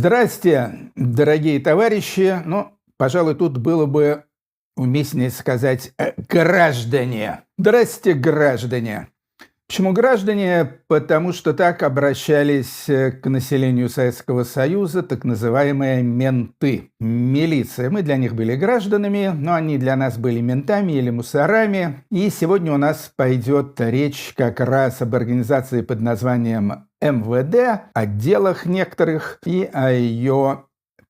Здрасте, дорогие товарищи. Пожалуй, тут было бы уместнее сказать граждане. Здрасте, граждане. Почему граждане? Потому что так обращались к населению Советского Союза так называемые менты, милиция. Мы для них были гражданами, но они для нас были ментами или мусорами. И сегодня у нас пойдет речь как раз об организации под названием МВД, о делах некоторых и о ее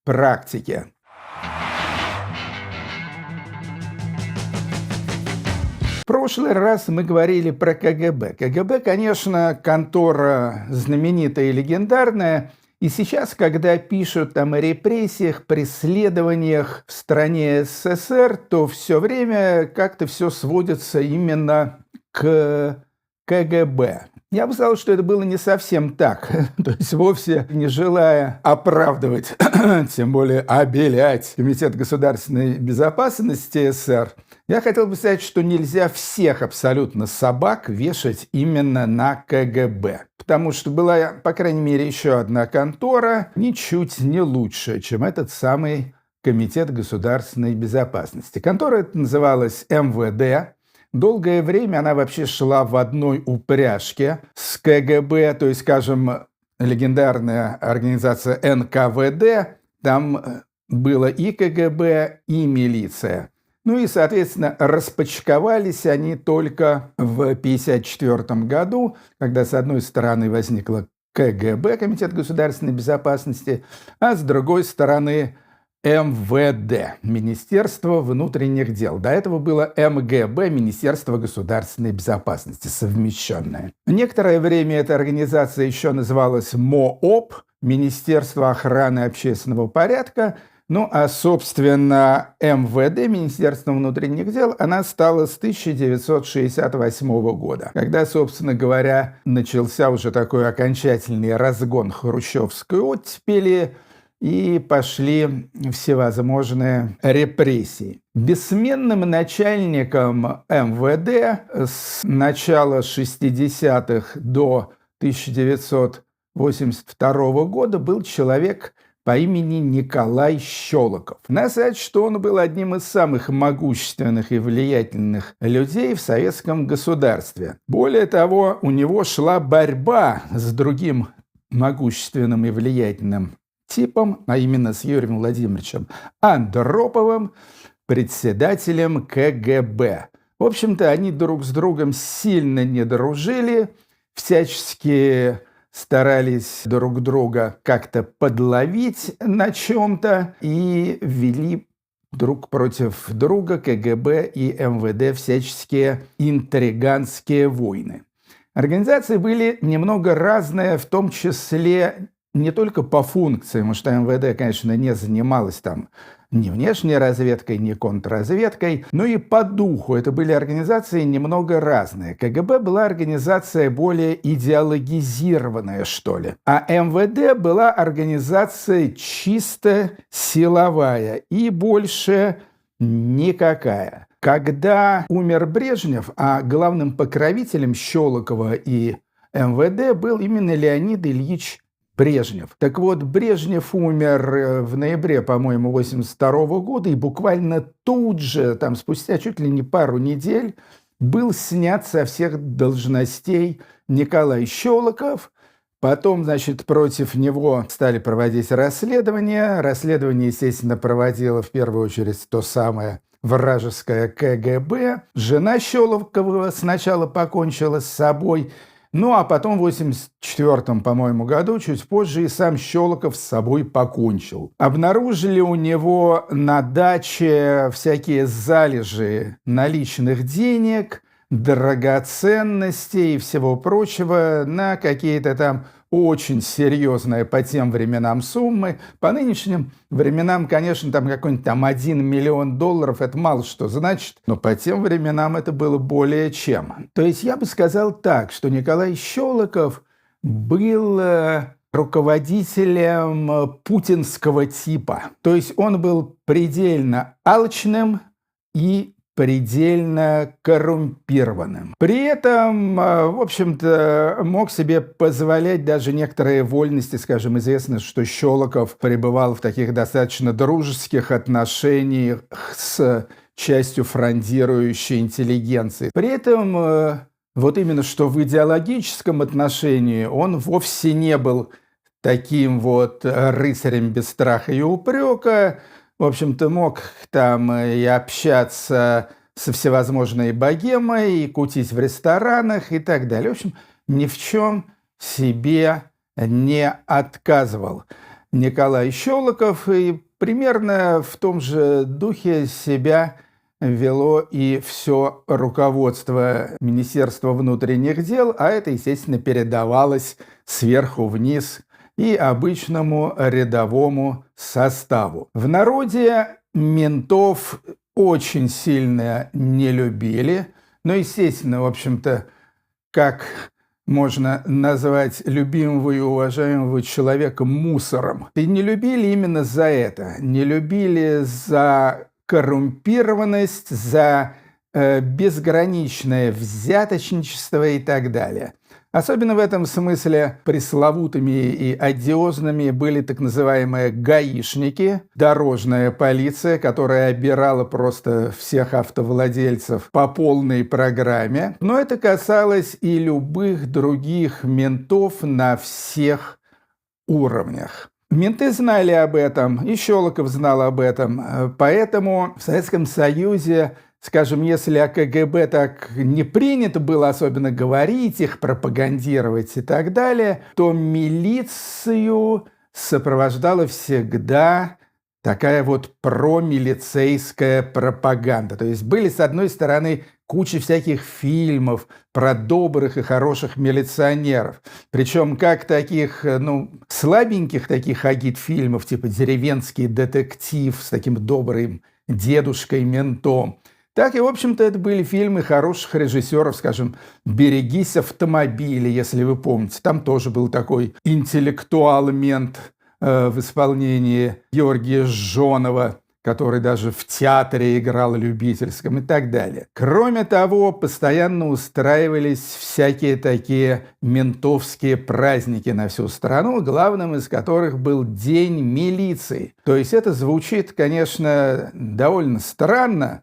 практике. В прошлый раз мы говорили про КГБ. КГБ, конечно, контора знаменитая и легендарная. И сейчас, когда пишут там о репрессиях, преследованиях в стране СССР, то все время как-то все сводится именно к КГБ. Я бы сказал, что это было не совсем так. То есть вовсе не желая оправдывать, тем более обелять Комитет государственной безопасности СССР, я хотел бы сказать, что нельзя всех абсолютно собак вешать именно на КГБ. Потому что была, по крайней мере, еще одна контора, ничуть не лучше, чем этот самый Комитет государственной безопасности. Контора эта называлась МВД. Долгое время она вообще шла в одной упряжке с КГБ, то есть, скажем, легендарная организация НКВД, там было и КГБ, и милиция. И, соответственно, распочковались они только в 1954 году, когда, с одной стороны, возникла КГБ, Комитет государственной безопасности, а с другой стороны МВД, Министерство внутренних дел. До этого было МГБ, Министерство государственной безопасности, совмещенное. Некоторое время эта организация еще называлась МООП, Министерство охраны общественного порядка. Собственно, МВД, Министерство внутренних дел, она стала с 1968 года, когда, собственно говоря, начался уже такой окончательный разгон хрущевской оттепели, и пошли всевозможные репрессии. Бессменным начальником МВД с начала 60-х до 1982 года был человек по имени Николай Щелоков. Надо сказать, что он был одним из самых могущественных и влиятельных людей в советском государстве. Более того, у него шла борьба с другим могущественным и влиятельным типом, а именно с Юрием Владимировичем Андроповым, председателем КГБ. В общем-то, они друг с другом сильно не дружили, всячески старались друг друга как-то подловить на чем-то и вели друг против друга КГБ и МВД всяческие интриганские войны. Организации были немного разные, в том числе не только по функциям, потому что МВД, конечно, не занималась там ни внешней разведкой, ни контрразведкой, но и по духу. Это были организации немного разные. КГБ была организация более идеологизированная, что ли. А МВД была организация чисто силовая и больше никакая. Когда умер Брежнев, а главным покровителем Щелокова и МВД был именно Леонид Ильич Брежнев. Так вот, Брежнев умер в ноябре, по-моему, 1982 года, и буквально тут же, спустя чуть ли не пару недель, был снят со всех должностей Николай Щелоков. Потом, против него стали проводить расследование. Расследование, естественно, проводило в первую очередь то самое вражеское КГБ. Жена Щелокова сначала покончила с собой, а потом в 1984, по-моему, году, чуть позже, и сам Щелоков с собой покончил. Обнаружили у него на даче всякие залежи наличных денег, драгоценностей и всего прочего на какие-то там очень серьезные по тем временам суммы. По нынешним временам, конечно, какой-нибудь 1 миллион долларов – это мало что значит, но по тем временам это было более чем. То есть я бы сказал так, что Николай Щелоков был руководителем путинского типа. То есть он был предельно алчным и предельно коррумпированным. При этом, в общем-то, мог себе позволять даже некоторые вольности. Скажем, известно, что Щелоков пребывал в таких достаточно дружеских отношениях с частью фрондирующей интеллигенции. При этом, вот именно что в идеологическом отношении он вовсе не был таким вот рыцарем без страха и упрека. В общем-то, мог там и общаться со всевозможной богемой, и кутить в ресторанах и так далее. В общем, ни в чем себе не отказывал Николай Щелоков, и примерно в том же духе себя вело и все руководство Министерства внутренних дел, а это, естественно, передавалось сверху вниз и обычному рядовому составу. В народе ментов очень сильно не любили, но, естественно, в общем-то, как можно назвать любимого и уважаемого человека мусором. И не любили именно за это, не любили за коррумпированность, за безграничное взяточничество и так далее. Особенно в этом смысле пресловутыми и одиозными были так называемые гаишники, дорожная полиция, которая обирала просто всех автовладельцев по полной программе. Но это касалось и любых других ментов на всех уровнях. Менты знали об этом, и Щелоков знал об этом, поэтому в Советском Союзе, скажем, если о КГБ так не принято было особенно говорить, их пропагандировать и так далее, то милицию сопровождала всегда такая вот промилицейская пропаганда. То есть были, с одной стороны, куча всяких фильмов про добрых и хороших милиционеров. Причем как таких, слабеньких таких агитфильмов, типа «Деревенский детектив» с таким добрым дедушкой-ментом, так и, в общем-то, это были фильмы хороших режиссеров, скажем, «Берегись автомобиля», если вы помните. Там тоже был такой интеллектуал-мент в исполнении Георгия Жонова, который даже в театре играл любительском и так далее. Кроме того, постоянно устраивались всякие такие ментовские праздники на всю страну, главным из которых был День милиции. То есть это звучит, конечно, довольно странно,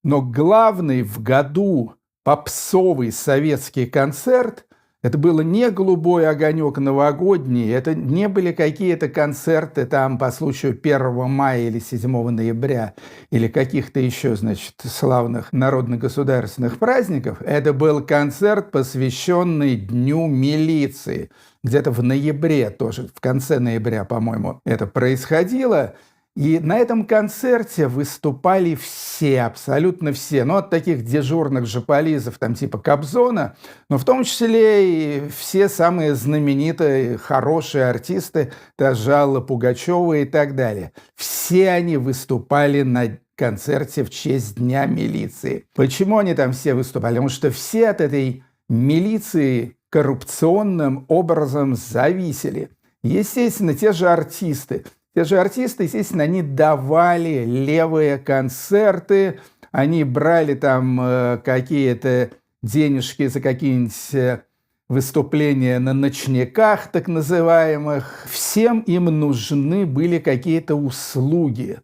но главный в году попсовый советский концерт — это было не «Голубой огонек» новогодний, это не были какие-то концерты там по случаю 1 мая или 7 ноября или каких-то еще, славных народно-государственных праздников. Это был концерт, посвященный Дню милиции. Где-то в ноябре тоже, в конце ноября, по-моему, это происходило. И на этом концерте выступали все, абсолютно все. От таких дежурных жополизов, там типа Кобзона, но в том числе и все самые знаменитые, хорошие артисты, даже Алла Пугачева и так далее. Все они выступали на концерте в честь Дня милиции. Почему они там все выступали? Потому что все от этой милиции коррупционным образом зависели. Естественно, те же артисты, естественно, они давали левые концерты, они брали там какие-то денежки за какие-нибудь выступления на ночниках, так называемых. Всем им нужны были какие-то услуги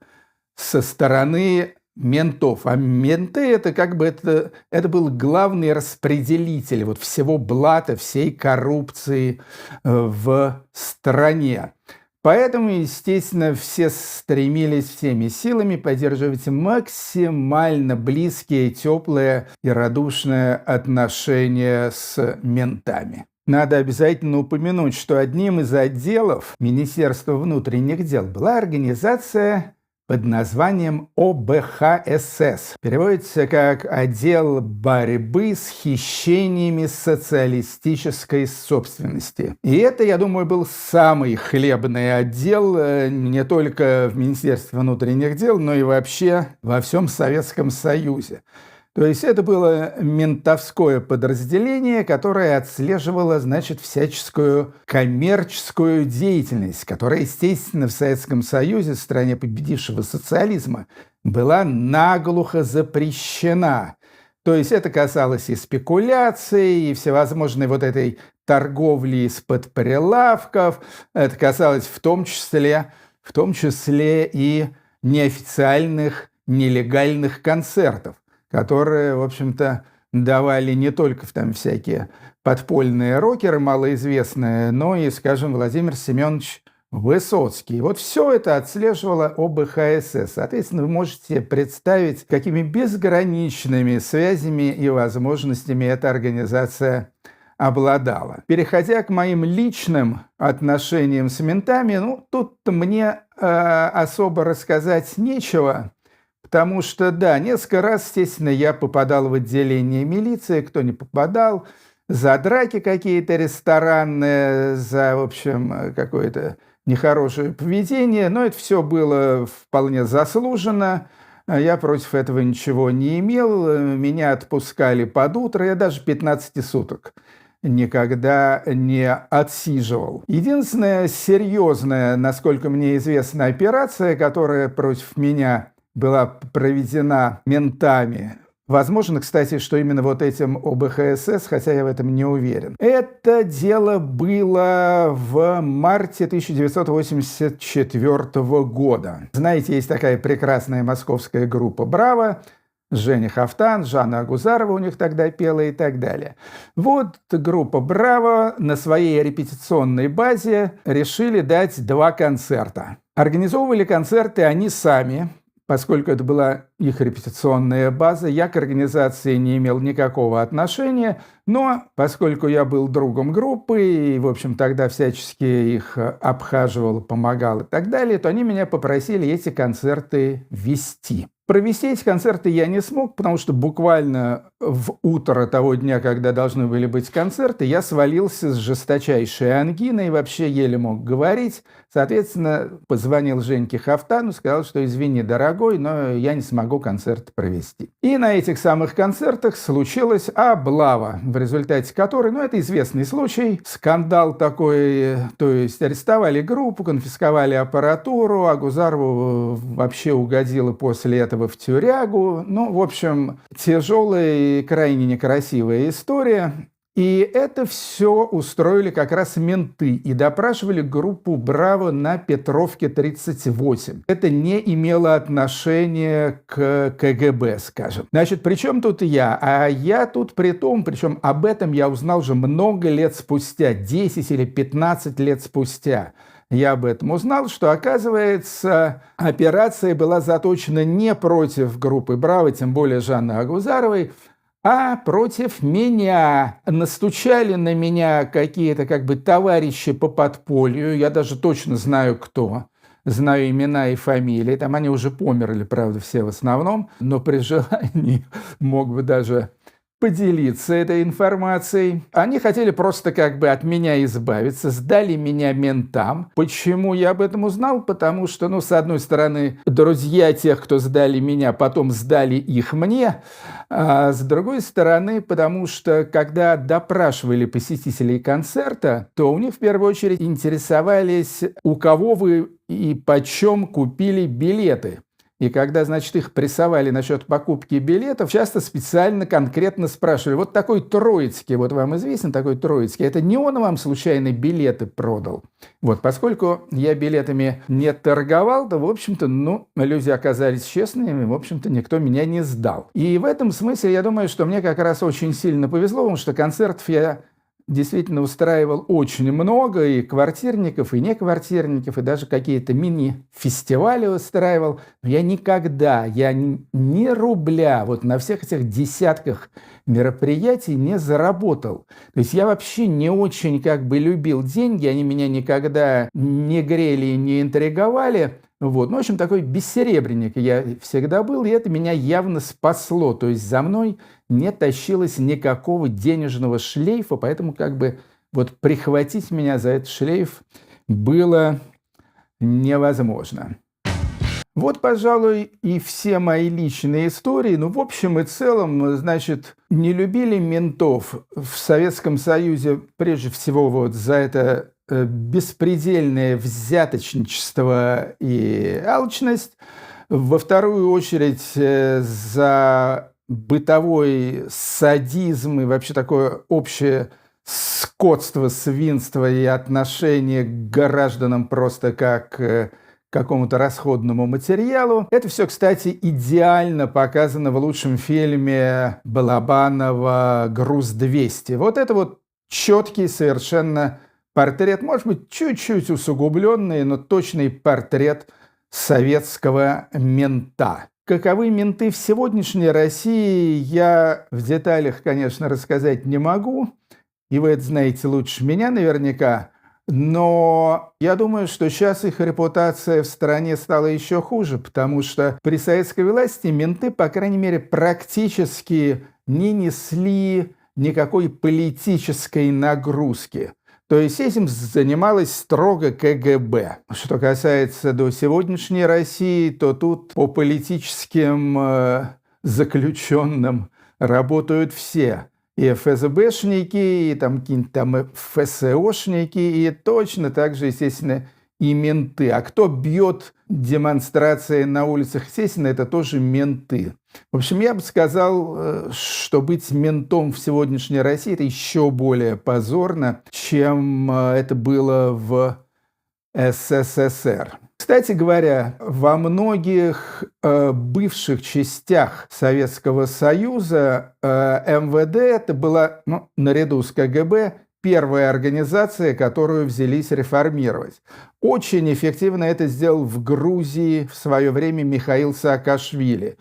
со стороны ментов. А менты это был главный распределитель вот всего блата, всей коррупции в стране. Поэтому, естественно, все стремились всеми силами поддерживать максимально близкие, теплые и радушные отношения с ментами. Надо обязательно упомянуть, что одним из отделов Министерства внутренних дел была организация под названием ОБХСС. Переводится как «Отдел борьбы с хищениями социалистической собственности». И это, я думаю, был самый хлебный отдел не только в Министерстве внутренних дел, но и вообще во всем Советском Союзе. То есть это было ментовское подразделение, которое отслеживало, значит, всяческую коммерческую деятельность, которая, естественно, в Советском Союзе, стране победившего социализма, была наглухо запрещена. То есть это касалось и спекуляций, и всевозможной вот этой торговли из-под прилавков. Это касалось в том числе и неофициальных, нелегальных концертов, которые, в общем-то, давали не только там всякие подпольные рокеры малоизвестные, но и, скажем, Владимир Семенович Высоцкий. Вот все это отслеживала ОБХСС. Соответственно, вы можете представить, какими безграничными связями и возможностями эта организация обладала. Переходя к моим личным отношениям с ментами, тут мне особо рассказать нечего, потому что, да, несколько раз, естественно, я попадал в отделение милиции, кто не попадал, за драки какие-то ресторанные, за, в общем, какое-то нехорошее поведение, но это все было вполне заслуженно. Я против этого ничего не имел, меня отпускали под утро, я даже 15 суток никогда не отсиживал. Единственная серьезная, насколько мне известно, операция, которая против меня была проведена ментами, возможно, кстати, что именно вот этим ОБХСС, хотя я в этом не уверен. Это дело было в марте 1984 года. Знаете, есть такая прекрасная московская группа «Браво», Женя Хафтан, Жанна Агузарова у них тогда пела и так далее. Вот группа «Браво» на своей репетиционной базе решили дать 2 концерта. Организовывали концерты они сами, поскольку это была их репетиционная база, я к организации не имел никакого отношения, но поскольку я был другом группы и, в общем, тогда всячески их обхаживал, помогал и так далее, то они меня попросили эти концерты вести. Провести эти концерты я не смог, потому что буквально в утро того дня, когда должны были быть концерты, я свалился с жесточайшей ангиной, вообще еле мог говорить. Соответственно, позвонил Женьке Хафтану, сказал, что извини, дорогой, но я не смогу концерт провести. И на этих самых концертах случилась облава, в результате которой, это известный случай, скандал такой, то есть арестовали группу, конфисковали аппаратуру, Агузарову вообще угодила после этого в тюрягу. В общем, тяжелая и крайне некрасивая история. И это все устроили как раз менты и допрашивали группу «Браво» на Петровке 38. Это не имело отношения к КГБ, скажем. Значит, при чем тут я? А я тут причем об этом я узнал уже много лет спустя, 10 или 15 лет спустя. Я об этом узнал, что, оказывается, операция была заточена не против группы «Браво», тем более Жанны Агузаровой, а против меня. Настучали на меня какие-то товарищи по подполью, я даже точно знаю кто, знаю имена и фамилии, там они уже померли, правда, все в основном, но при желании мог бы даже поделиться этой информацией. Они хотели просто от меня избавиться, сдали меня ментам. Почему я об этом узнал? Потому что, с одной стороны, друзья тех, кто сдали меня, потом сдали их мне, а с другой стороны, потому что, когда допрашивали посетителей концерта, то у них в первую очередь интересовались, у кого вы и почем купили билеты. И когда, их прессовали насчет покупки билетов, часто специально конкретно спрашивали, вот такой Троицкий, вот вам известен такой Троицкий, это не он вам случайно билеты продал? Поскольку я билетами не торговал, то, в общем-то, люди оказались честными, в общем-то, никто меня не сдал. И в этом смысле, я думаю, что мне как раз очень сильно повезло, потому что концертов я действительно устраивал очень много, и квартирников, и неквартирников, и даже какие-то мини-фестивали устраивал. Но я никогда, ни рубля на всех этих десятках мероприятий не заработал. То есть я вообще не очень любил деньги, они меня никогда не грели и не интриговали. В общем, такой бессеребренник я всегда был, и это меня явно спасло. То есть за мной не тащилось никакого денежного шлейфа, поэтому прихватить меня за этот шлейф было невозможно. Вот, пожалуй, и все мои личные истории. Ну, в общем и целом, значит, не любили ментов в Советском Союзе прежде всего вот за это беспредельное взяточничество и алчность. Во вторую очередь за бытовой садизм и вообще такое общее скотство, свинство и отношение к гражданам просто как какому-то расходному материалу. Это все, кстати, идеально показано в лучшем фильме Балабанова «Груз-200». Вот это вот четкий совершенно портрет, может быть, чуть-чуть усугубленный, но точный портрет советского мента. Каковы менты в сегодняшней России, я в деталях, конечно, рассказать не могу, и вы это знаете лучше меня наверняка. Но я думаю, что сейчас их репутация в стране стала еще хуже, потому что при советской власти менты, по крайней мере, практически не несли никакой политической нагрузки. То есть этим занималась строго КГБ. Что касается до сегодняшней России, то тут по политическим заключенным работают все. И ФСБшники, и там какие-нибудь там ФСОшники, и точно так же, естественно, и менты. А кто бьет демонстрации на улицах, естественно, это тоже менты. В общем, я бы сказал, что быть ментом в сегодняшней России – это еще более позорно, чем это было в СССР. Кстати говоря, во многих бывших частях Советского Союза МВД это была, наряду с КГБ, первая организация, которую взялись реформировать. Очень эффективно это сделал в Грузии в свое время Михаил Саакашвили.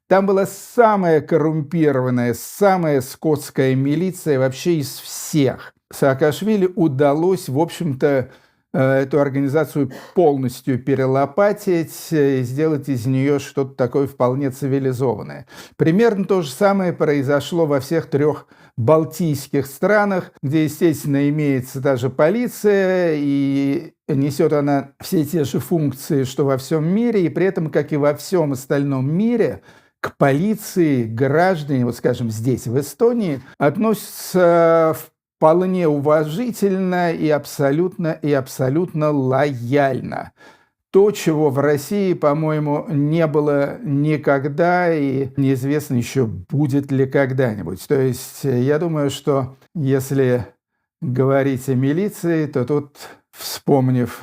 Там была самая коррумпированная, самая скотская милиция вообще из всех. Саакашвили удалось, в общем-то, эту организацию полностью перелопатить и сделать из нее что-то такое вполне цивилизованное. Примерно то же самое произошло во всех 3 балтийских странах, где, естественно, имеется та же полиция, и несет она все те же функции, что во всем мире, и при этом, как и во всем остальном мире, к полиции граждане, вот скажем, здесь, в Эстонии, относятся вполне уважительно и абсолютно лояльно. То, чего в России, по-моему, не было никогда и неизвестно еще, будет ли когда-нибудь. То есть я думаю, что если говорить о милиции, то тут, вспомнив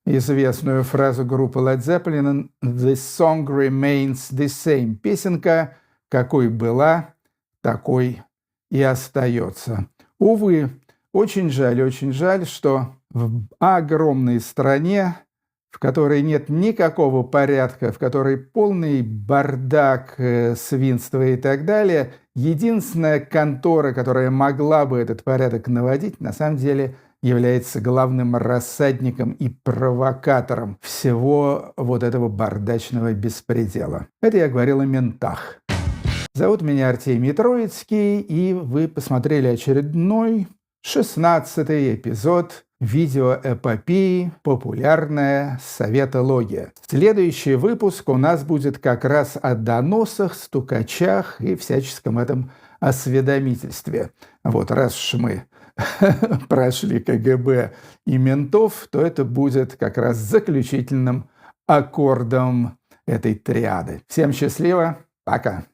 известную фразу группы Led Zeppelin «The song remains the same». Песенка какой была, такой и остается. Увы, очень жаль, что в огромной стране, в которой нет никакого порядка, в которой полный бардак, свинство и так далее, единственная контора, которая могла бы этот порядок наводить, на самом деле является главным рассадником и провокатором всего вот этого бардачного беспредела. Это я говорил о ментах. Зовут меня Артемий Троицкий, и вы посмотрели очередной 16-й эпизод видеоэпопеи «Популярная советология». Следующий выпуск у нас будет как раз о доносах, стукачах и всяческом этом осведомительстве. Вот раз уж мы прошли КГБ и ментов, то это будет как раз заключительным аккордом этой триады. Всем счастливо, пока!